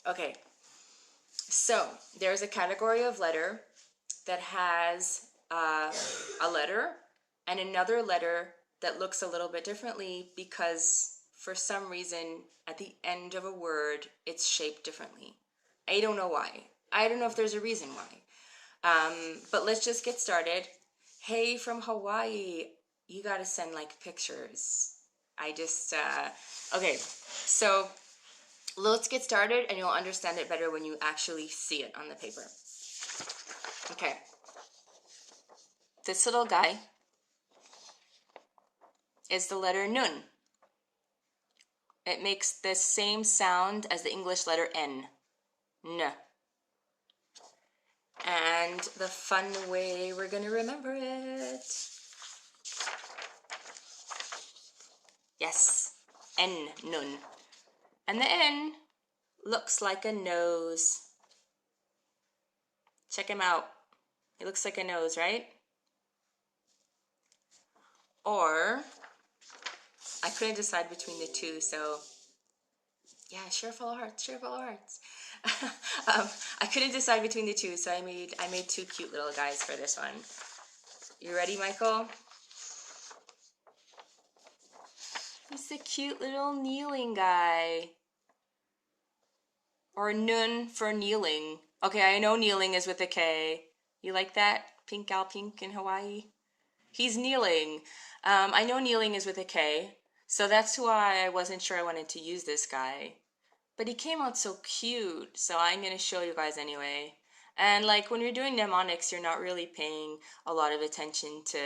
Okay, so there's a category of letter that has a letter and another letter that looks a little bit differently because for some reason at the end of a word it's shaped differently. I don't know why. I don't know if there's a reason why. But let's just get started. Hey, from Hawaii, you gotta send like pictures. Okay, so let's get started and you'll understand it better when you actually see it on the paper. Okay. This little guy is the letter nun. It makes the same sound as the English letter N. N. And the fun way we're going to remember it. Yes, N, nun. And the N looks like a nose. Check him out. He looks like a nose, right? Or, I couldn't decide between the two, so yeah, sure, follow hearts, sure, follow hearts. I couldn't decide between the two, so I made two cute little guys for this one. You ready, Michael? He's a cute little kneeling guy. Or nun for kneeling. Okay, I know kneeling is with a K. You like that? Pink gal pink in Hawaii? He's kneeling. I know kneeling is with a K, so that's why I wasn't sure I wanted to use this guy. But he came out so cute, so I'm going to show you guys anyway. And like when you're doing mnemonics, you're not really paying a lot of attention to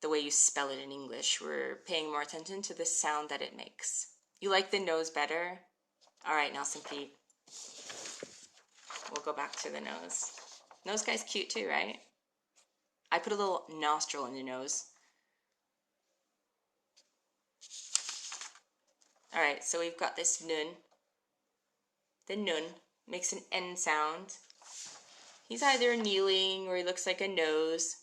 the way you spell it in English. We're paying more attention to the sound that it makes. You like the nose better? All right, Nelson Pete. We'll go back to the nose. Nose guy's cute too, right? I put a little nostril in the nose. All right, so we've got this nun. The nun makes an N sound. He's either kneeling or he looks like a nose.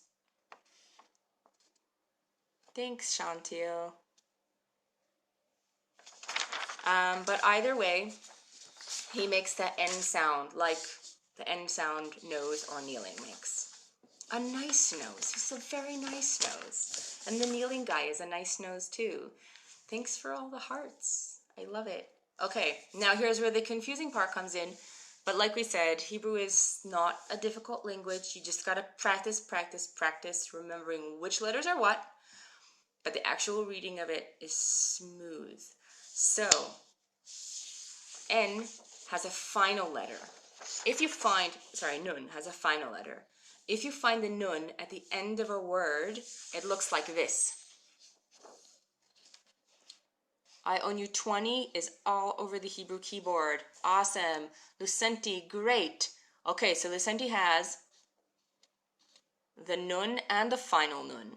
Thanks, Chantil. But either way, he makes that N sound like the N sound nose or kneeling makes. A nice nose. He's a very nice nose. And the kneeling guy is a nice nose too. Thanks for all the hearts. I love it. Okay, now here's where the confusing part comes in. But like we said, Hebrew is not a difficult language. You just gotta practice, practice, practice, remembering which letters are what. But the actual reading of it is smooth. So, N has a final letter. Nun has a final letter. If you find the nun at the end of a word, it looks like this. I own you 20 is all over the Hebrew keyboard. Awesome. Lucenti, great. Okay, so Lucenti has the nun and the final nun.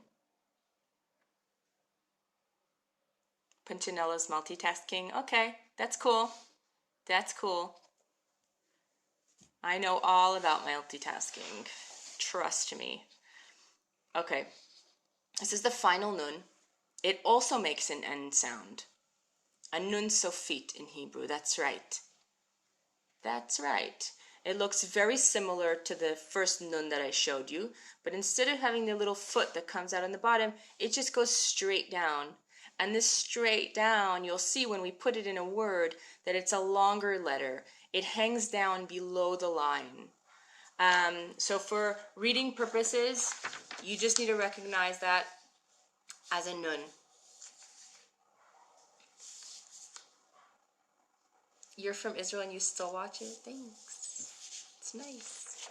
Puntanella's multitasking. Okay, that's cool. That's cool. I know all about multitasking. Trust me. Okay, this is the final nun. It also makes an N sound. A nun sofit in Hebrew, that's right. That's right. It looks very similar to the first nun that I showed you, but instead of having the little foot that comes out on the bottom, it just goes straight down. And this straight down, you'll see when we put it in a word that it's a longer letter. It hangs down below the line. So for reading purposes, you just need to recognize that as a nun. You're from Israel and you still watch it? Thanks. It's nice.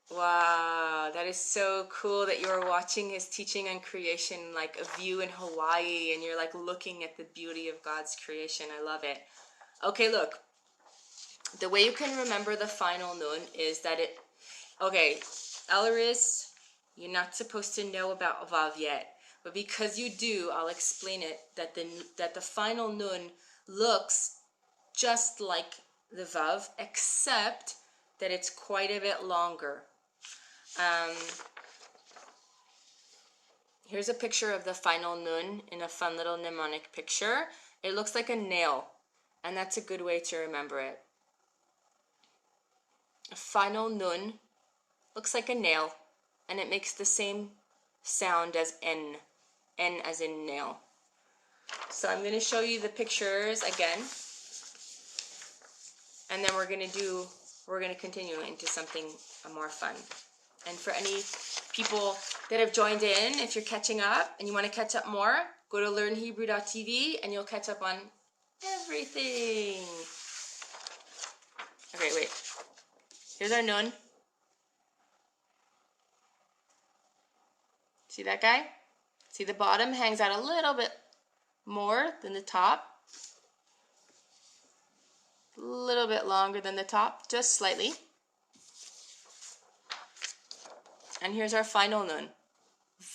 Wow, that is so cool that you're watching his teaching on creation, like a view in Hawaii, and you're like looking at the beauty of God's creation. I love it. Okay, look. The way you can remember the final nun is that okay, Alaris, you're not supposed to know about Vav yet. But because you do, I'll explain it, that the final nun looks just like the Vav, except that it's quite a bit longer. Here's a picture of the final nun in a fun little mnemonic picture. It looks like a nail, and that's a good way to remember it. A final nun looks like a nail, and it makes the same sound as N. N as in nail. So I'm going to show you the pictures again, and then we're going to continue into something more fun. And for any people that have joined in, if you're catching up and you want to catch up more, go to learnhebrew.tv and you'll catch up on everything. Okay, wait. Here's our nun. See that guy? See, the bottom hangs out a little bit more than the top. A little bit longer than the top, just slightly. And here's our final nun.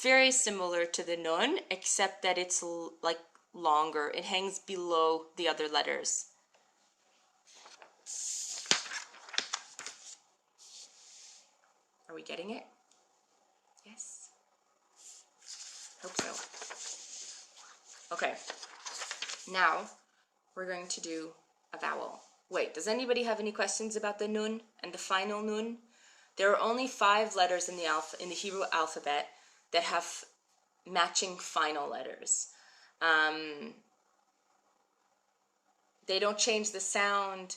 Very similar to the nun, except that it's like longer. It hangs below the other letters. Are we getting it? Yes. Hope so. Okay. Now we're going to do a vowel. Wait, does anybody have any questions about the nun and the final nun? There are only 5 letters in the Hebrew alphabet that have matching final letters. They don't change the sound.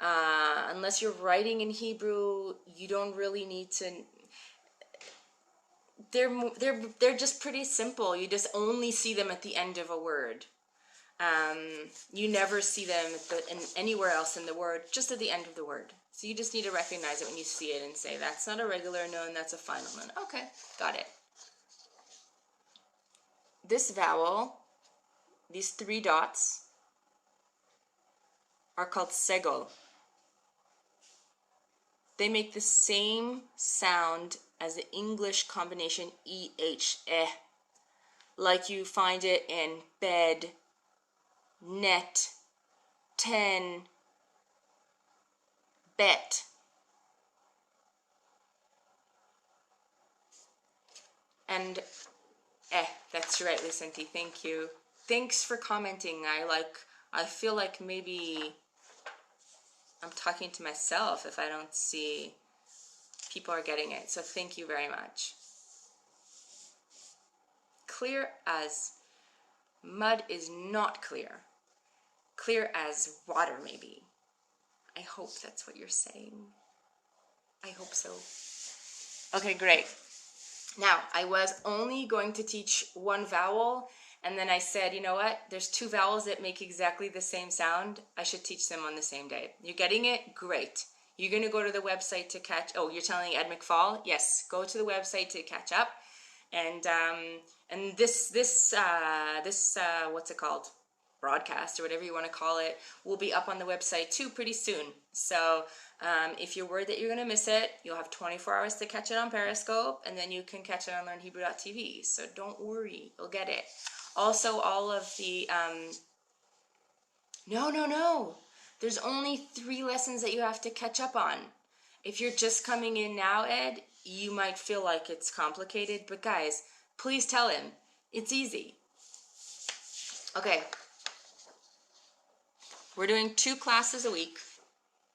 Unless you're writing in Hebrew, you don't really need to. They're just pretty simple. You just only see them at the end of a word. You never see them anywhere else in the word, just at the end of the word. So you just need to recognize it when you see it and say, that's not a regular nun, that's a final nun. Okay, got it. This vowel, these 3 dots, are called segol. They make the same sound as the English combination EH, like you find it in bed, net, 10, bet. And that's right, Lucinti. Thank you. Thanks for commenting. I feel like maybe I'm talking to myself if I don't see people are getting it. So thank you very much. Clear as mud is not clear. Clear as water, maybe. I hope that's what you're saying. I hope so. Okay, great. Now, I was only going to teach 1 vowel, and then I said, you know what? There's 2 vowels that make exactly the same sound. I should teach them on the same day. You're getting it? Great. You're going to go to the website to catch... Oh, you're telling Ed McFall? Yes, go to the website to catch up. And this what's it called? Broadcast or whatever you want to call it will be up on the website too pretty soon. So if you're worried that you're going to miss it, you'll have 24 hours to catch it on Periscope, and then you can catch it on learnhebrew.tv. So don't worry, you'll get it. Also, all of the no. There's only 3 lessons that you have to catch up on. If you're just coming in now, Ed, you might feel like it's complicated, but guys, please tell him it's easy. Okay. We're doing 2 classes a week.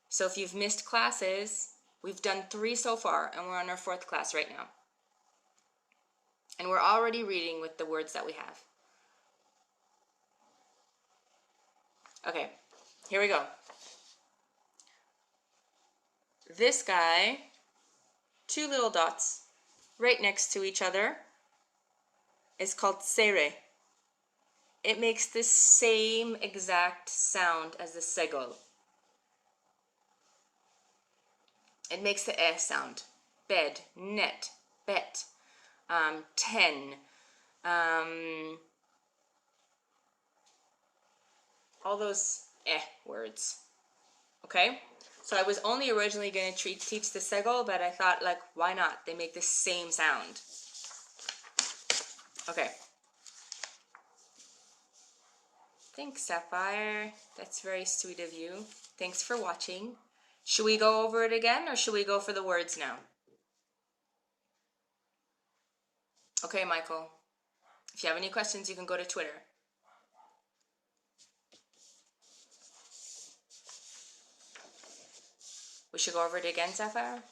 So if you've missed classes, we've done 3 so far, and we're on our 4th class right now. And we're already reading with the words that we have. Okay, here we go. This guy, 2 little dots right next to each other, is called sere. It makes the same exact sound as the segol. It makes the sound. Bed, net, bet, 10, all those words. Okay? So I was only originally going to teach the segol, but I thought, like, why not? They make the same sound. Okay. Thanks, Sapphire. That's very sweet of you. Thanks for watching. Should we go over it again, or should we go for the words now? Okay, Michael. If you have any questions, you can go to Twitter. We should go over it again, Sapphire?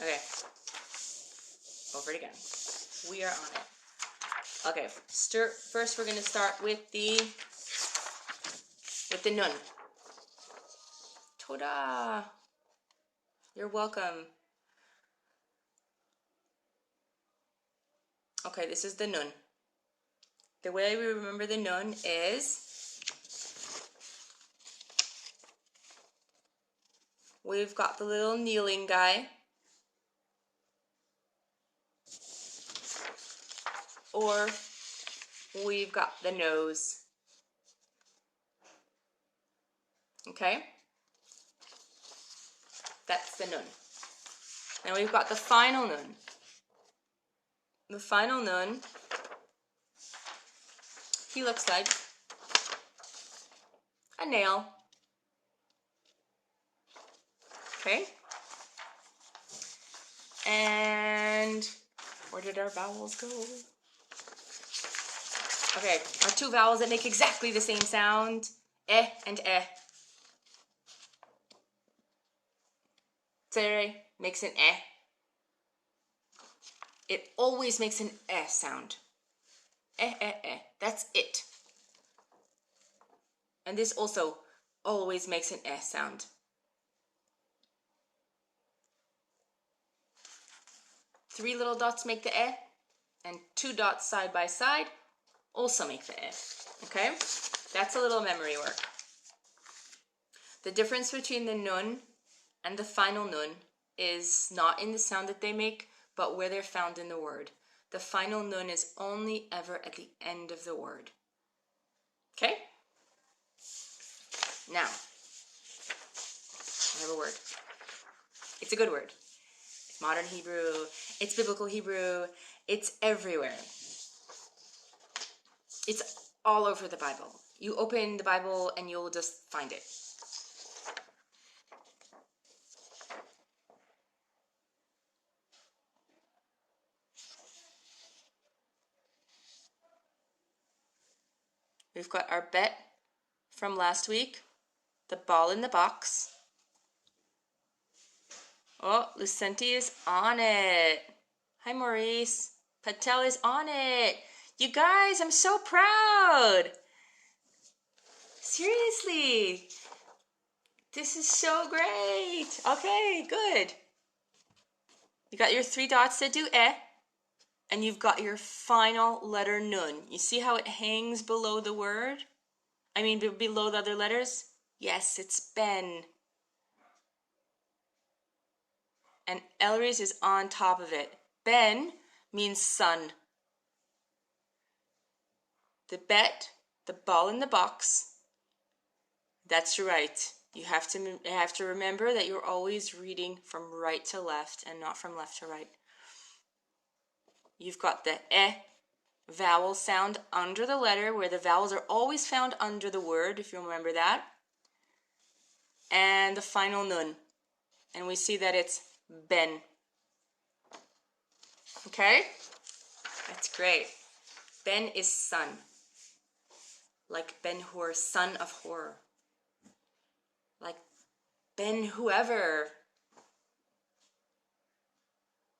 Okay. Over it again. We are on it. Okay. First, we're going to start with the nun. Toda. You're welcome. Okay, this is the nun. The way we remember the nun is we've got the little kneeling guy, or we've got the nose. Okay? That's the nun. Now we've got the final nun. The final nun, he looks like a nail. Okay? And where did our vowels go? Okay, our two vowels that make exactly the same sound, eh and eh. Tere makes an eh. It always makes an eh sound. Eh, eh, eh. That's it. And this also always makes an eh sound. Three little dots make the eh, and two dots side by side also make the eh. Okay? That's a little memory work. The difference between the nun and the final nun is not in the sound that they make, but where they're found in the word. The final nun is only ever at the end of the word. Okay? Now, I have a word. It's a good word. It's modern Hebrew. It's biblical Hebrew. It's everywhere. It's all over the Bible. You open the Bible and you'll just find it. We've got our bet from last week, the ball in the box. Oh, Lucenti is on it. Hi, Maurice. Patel is on it. You guys, I'm so proud. Seriously. This is so great. Okay, good. You got your three dots that do eh, and you've got your final letter nun. You see how it hangs below the word? I mean, below the other letters? Yes, it's Ben. And Elris is on top of it. Ben means sun. The bet, the ball in the box. That's right. You have to remember that you're always reading from right to left and not from left to right. You've got the eh vowel sound under the letter, where the vowels are always found under the word, if you remember that. And the final nun. And we see that it's Ben. Okay? That's great. Ben is son. Like Ben-Hur, son of Hor. Like Ben whoever.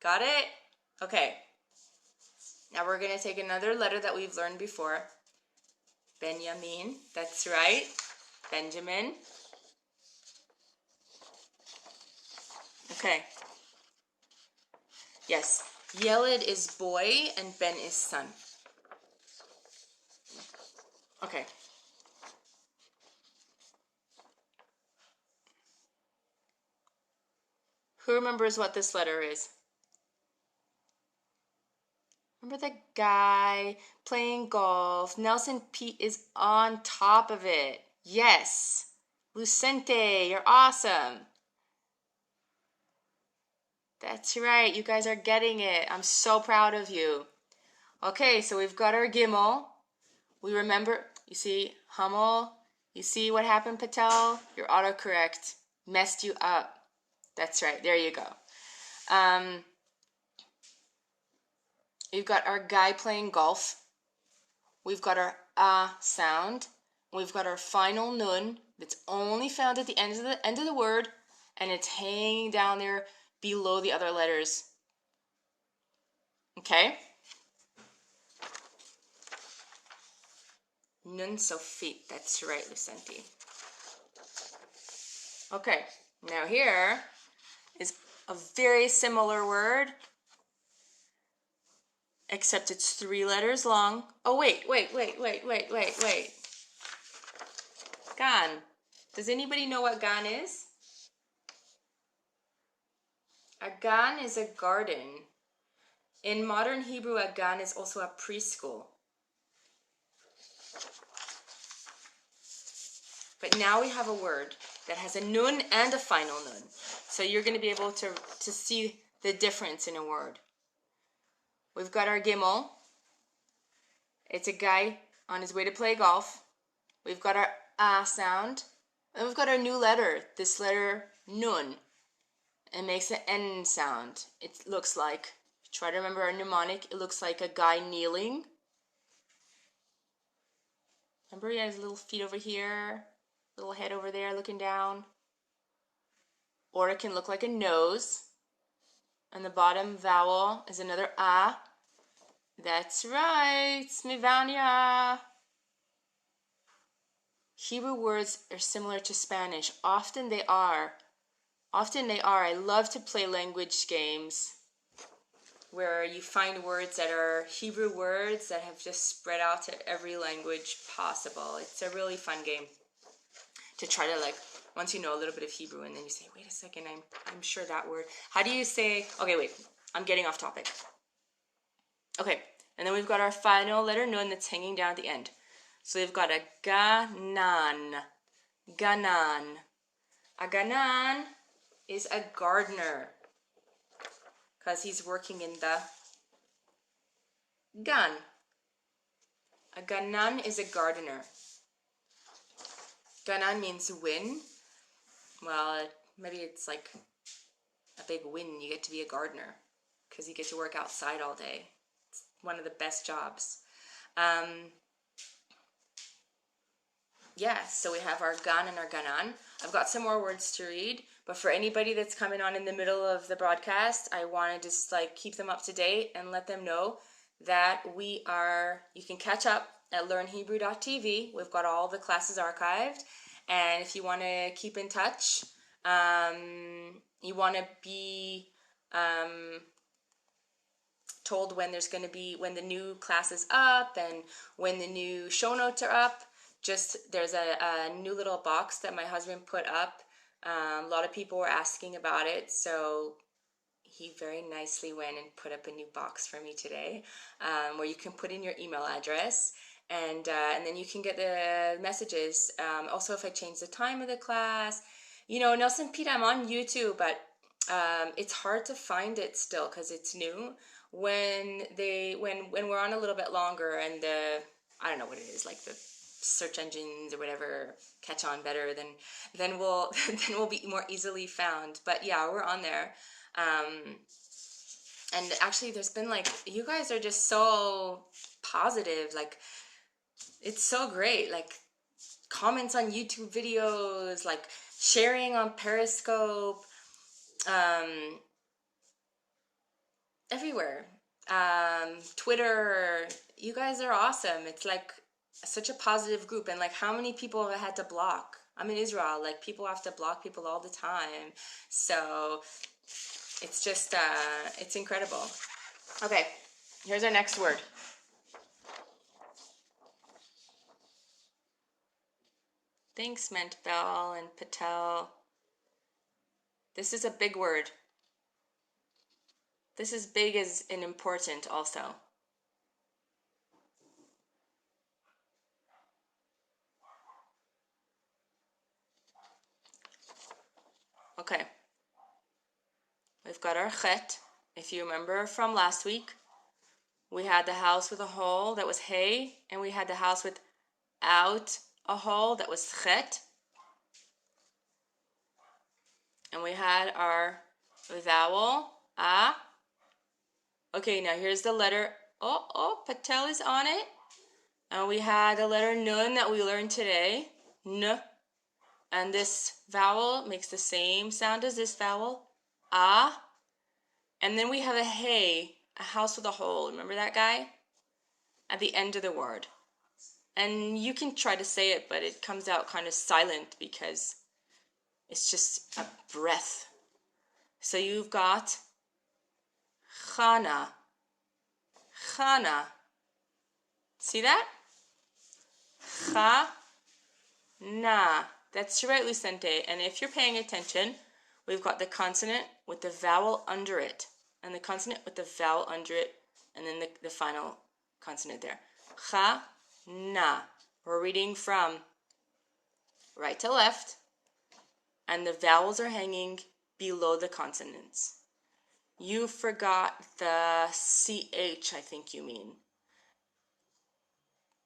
Got it? Okay. Now we're going to take another letter that we've learned before. Benjamin. That's right. Benjamin. Okay. Yes. Yeled is boy and Ben is son. Okay. Who remembers what this letter is? Remember the guy playing golf? Nelson Pete is on top of it. Yes. Lucente, you're awesome. That's right. You guys are getting it. I'm so proud of you. Okay, so we've got our Gimel. We remember, you see, Hummel. You see what happened, Patel? Your autocorrect messed you up. That's right. There you go. We've got our guy playing golf. We've got our ah sound. We've got our final nun that's only found at the end of the word, and it's hanging down there below the other letters. Okay? Nun sofit. That's right, Lucenti. Okay, now here is a very similar word, except it's 3 letters long. Oh, wait. Gan. Does anybody know what gan is? A gan is a garden. In modern Hebrew, a gan is also a preschool. But now we have a word that has a nun and a final nun. So you're going to be able to see the difference in a word. We've got our gimel. It's a guy on his way to play golf. We've got our ah sound. And we've got our new letter, this letter nun. It makes an N sound. It looks like, try to remember our mnemonic, it looks like a guy kneeling. Remember he has little feet over here, little head over there looking down. Or it can look like a nose. And the bottom vowel is another ah. That's right, Smivania. Hebrew words are similar to Spanish. Often they are. I love to play language games where you find words that are Hebrew words that have just spread out to every language possible. It's a really fun game to try to, like, once you know a little bit of Hebrew and then you say, wait a second, I'm sure that word. How do you say, okay, wait, I'm getting off topic. Okay, and then we've got our final letter nun that's hanging down at the end. So we've got a ganan. Ganan. A ganan is a gardener because he's working in the gan. A ganan is a gardener. Ganan means win. Well, maybe it's like a big win. You get to be a gardener because you get to work outside all day. It's one of the best jobs. Yeah, so we have our gan and our ganan. I've got some more words to read, but for anybody that's coming on in the middle of the broadcast, I want to just like keep them up to date and let them know that you can catch up at learnhebrew.tv. We've got all the classes archived, and if you want to keep in touch, you want to be told when when the new class is up and when the new show notes are up. There's a new little box that my husband put up. A lot of people were asking about it, so he very nicely went and put up a new box for me today, where you can put in your email address, and then you can get the messages. Also, if I change the time of the class, Nelson Pete, I'm on YouTube, but it's hard to find it still because it's new. When we're on a little bit longer, and I don't know what it is, like the search engines or whatever catch on better, then we'll be more easily found. But yeah, we're on there. And actually there's been like, you guys are just so positive, like it's so great, like comments on YouTube videos, like sharing on Periscope, everywhere, Twitter. You guys are awesome. It's like such a positive group. And like, how many people have I had to block? I'm in Israel, like people have to block people all the time, so it's just it's incredible. Okay, here's our next word. Thanks, Mentbell and Patel. This is a big word. This is big as and important also. Okay. We've got our chet. If you remember from last week, we had the house with a hole that was hay, and we had the house without a hole that was chet. And we had our vowel a. Okay, now here's the letter Oh, Patel is on it. And we had the letter nun that we learned today. N. And this vowel makes the same sound as this vowel. Ah. And then we have a hey, a house with a hole. Remember that guy? At the end of the word. And you can try to say it, but it comes out kind of silent because it's just a breath. So you've got Hana. Hana. See that? Na. That's right, Lucente. And if you're paying attention, we've got the consonant with the vowel under it, and the consonant with the vowel under it, and then the final consonant there. Na. We're reading from right to left, and the vowels are hanging below the consonants. You forgot the CH, I think you mean.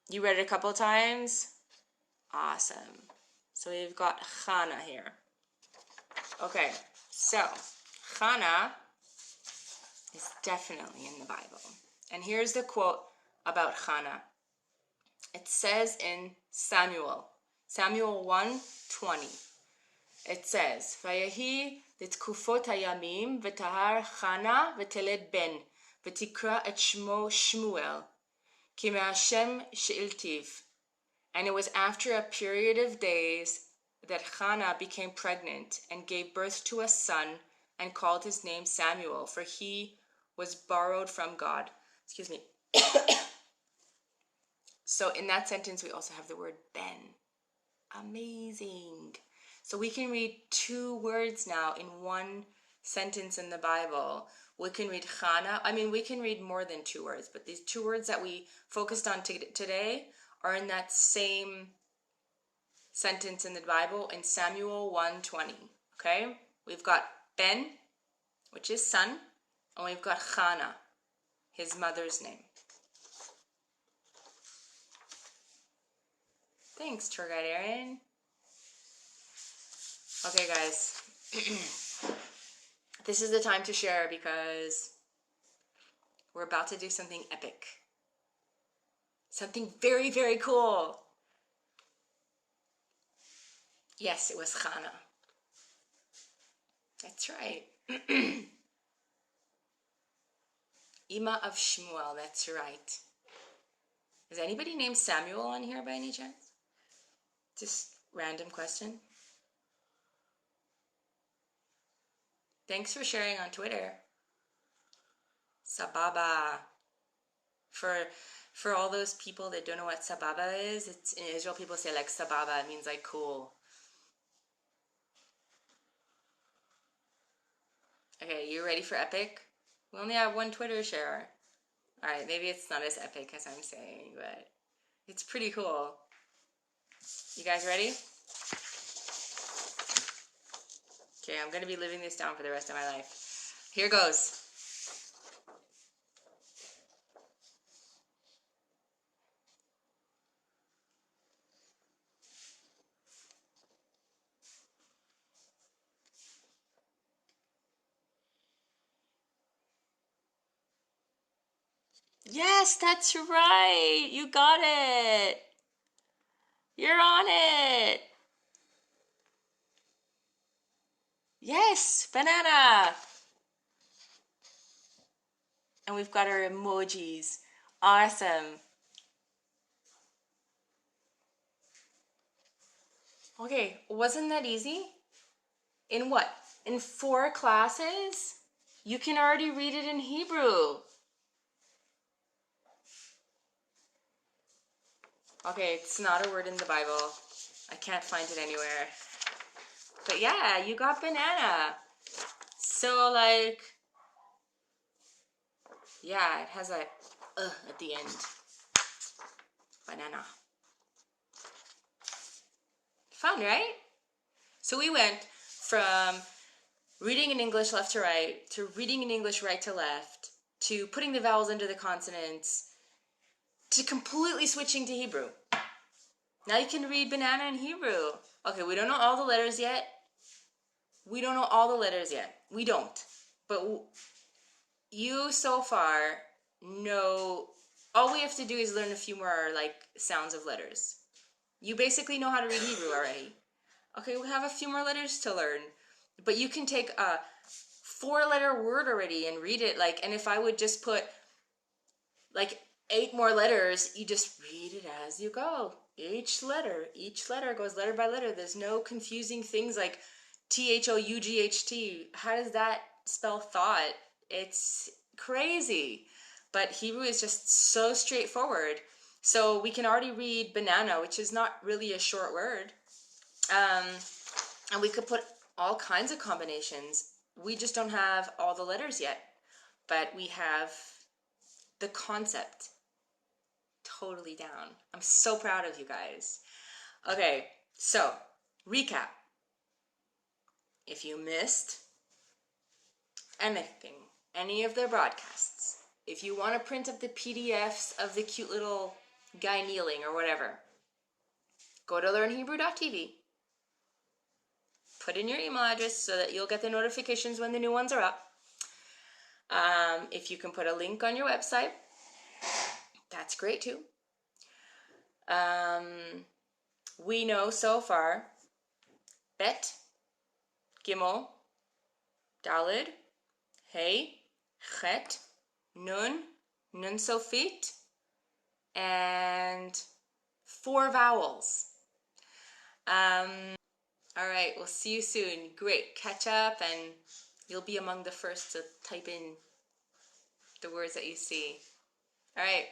You read it a couple times? Awesome. So we've got Hana here. Okay, so Hana is definitely in the Bible. And here's the quote about Hana. It says in Samuel 1:20. It says, Vayehi letkufot hayamim v'tahar Hana v'teled ben v'tikra et shmo Shmuel ki me'Hashem she'iltiv. And it was after a period of days that Hannah became pregnant and gave birth to a son and called his name Samuel, for he was borrowed from God. Excuse me. So in that sentence, we also have the word ben. Amazing. So we can read 2 words now in one sentence in the Bible. We can read Hannah. We can read more than 2 words, but these 2 words that we focused on today are in that same sentence in the Bible in Samuel 1:20. Okay? We've got Ben, which is son, and we've got Hannah, his mother's name. Thanks, tour guide Aaron. Okay, guys. This is the time to share because we're about to do something epic. Something very, very cool. Yes, it was Hana. That's right. Ima of Shmuel, that's right. Is anybody named Samuel on here by any chance? Just random question. Thanks for sharing on Twitter. Sababa. For all those people that don't know what sababa is, it's in Israel people say like sababa, it means like cool. Okay, you ready for epic? We only have 1 Twitter share. Alright, maybe it's not as epic as I'm saying, but it's pretty cool. You guys ready? Okay, I'm going to be living this down for the rest of my life. Here goes. Yes, that's right. You got it. You're on it. Yes, banana. And we've got our emojis. Awesome. Okay, wasn't that easy? In what? In 4 classes? You can already read it in Hebrew. Okay, it's not a word in the Bible. I can't find it anywhere. But yeah, you got banana. So yeah, it has a at the end. Banana. Fun, right? So we went from reading in English left to right, to reading in English right to left, to putting the vowels under the consonants, to completely switching to Hebrew. Now you can read banana in Hebrew. Okay, we don't know all the letters yet. We don't. But you so far know, all we have to do is learn a few more like sounds of letters. You basically know how to read Hebrew already. Okay, we have a few more letters to learn. But you can take a 4-letter word already and read it like, and if I would just put like 8 more letters, you just read it as you go. Each letter goes letter by letter. There's no confusing things like THOUGHT. How does that spell thought? It's crazy. But Hebrew is just so straightforward. So we can already read banana, which is not really a short word. And we could put all kinds of combinations. We just don't have all the letters yet, but we have the concept totally down. I'm so proud of you guys. Okay, so recap. If you missed anything, any of their broadcasts, if you want to print up the PDFs of the cute little guy kneeling or whatever, go to learnhebrew.tv. Put in your email address so that you'll get the notifications when the new ones are up. If you can put a link on your website, that's great too. We know so far Bet, Gimel, Dalid, Hey, Chet, Nun, Nun Sofit, and 4 vowels. All right, we'll see you soon. Great, catch up and you'll be among the first to type in the words that you see. All right.